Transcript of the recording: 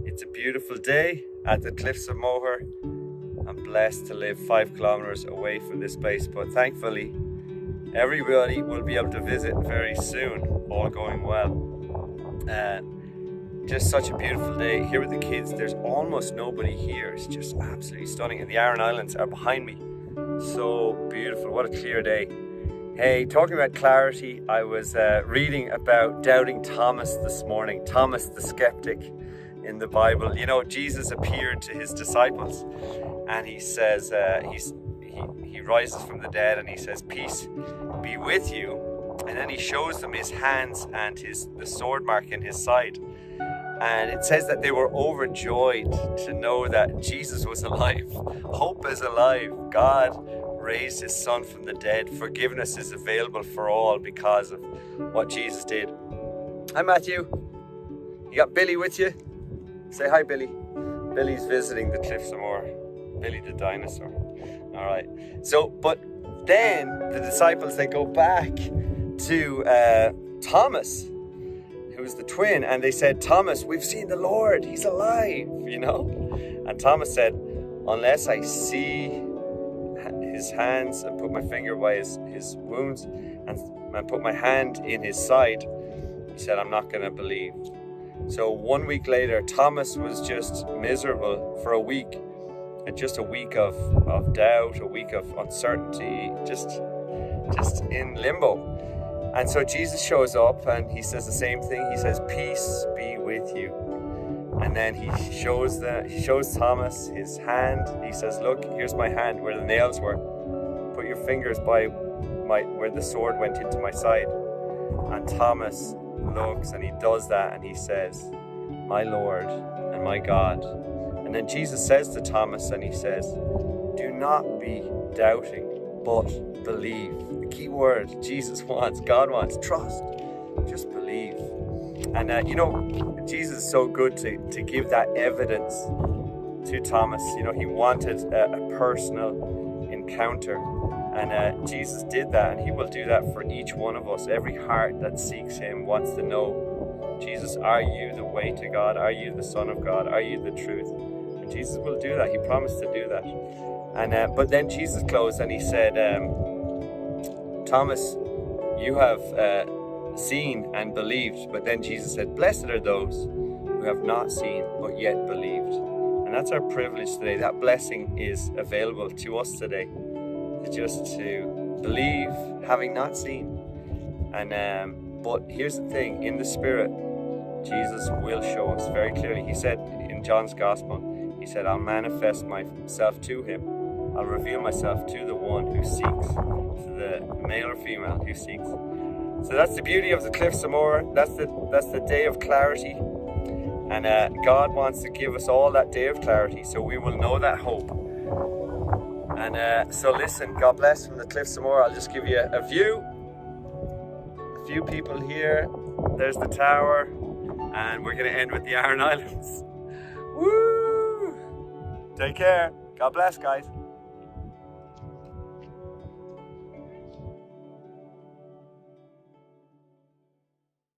It's a beautiful day at the Cliffs of Moher. I'm blessed to live 5 kilometers away from this place, but thankfully everybody will be able to visit very soon, all going well. Just such a beautiful day here with the kids. There's almost nobody here. It's just absolutely stunning, and the Aran Islands are behind me. So beautiful. What a clear day. Hey, talking about clarity, I was reading about doubting Thomas this morning. Thomas the skeptic in the Bible. You know, Jesus appeared to his disciples and he says, he rises from the dead and he says, "Peace be with you." And then he shows them his hands and the sword mark in his side. And it says that they were overjoyed to know that Jesus was alive. Hope is alive. God raised his son from the dead. Forgiveness is available for all because of what Jesus did. Hi, Matthew. You got Billy with you? Say hi, Billy. Billy's visiting the Cliffs of Moher. Billy the dinosaur. All right. So, but then the disciples, they go back to Thomas, who's the twin, and they said, "Thomas, we've seen the Lord. He's alive," you know? And Thomas said, "Unless I see his hands and put my finger by his wounds and put my hand in his side," he said, "I'm not going to believe." So 1 week later, Thomas was just miserable for a week. Just a week of doubt, a week of uncertainty, just in limbo. And so Jesus shows up and he says the same thing. He says, "Peace be with you." And then he shows Thomas his hand. He says, "Look, here's my hand where the nails were. Put your fingers by where the sword went into my side." And Thomas looks and he does that and he says, "My Lord and my God." And then Jesus says to Thomas and he says, "Do not be doubting, but believe." The key word God wants, trust. Just believe. And Jesus is so good to give that evidence to Thomas. You know, he wanted a personal encounter. And Jesus did that, and he will do that for each one of us. Every heart that seeks him wants to know, Jesus, are you the way to God? Are you the Son of God? Are you the truth? And Jesus will do that. He promised to do that. And but then Jesus closed and he said, "Thomas, you have seen and believed." But then Jesus said, "Blessed are those who have not seen but yet believed." And that's our privilege today. That blessing is available to us today. Just to believe, having not seen. And but here's the thing: in the Spirit, Jesus will show us very clearly. He said in John's Gospel, he said, "I'll manifest myself to him. I'll reveal myself to the one who seeks," to the male or female who seeks. So that's the beauty of the Cliffs of Moher. That's the day of clarity. And God wants to give us all that day of clarity, so we will know that hope. And so listen, God bless from the Cliffs of Moher. I'll just give you a view. A few people here. There's the tower. And we're going to end with the Aran Islands. Woo! Take care. God bless, guys.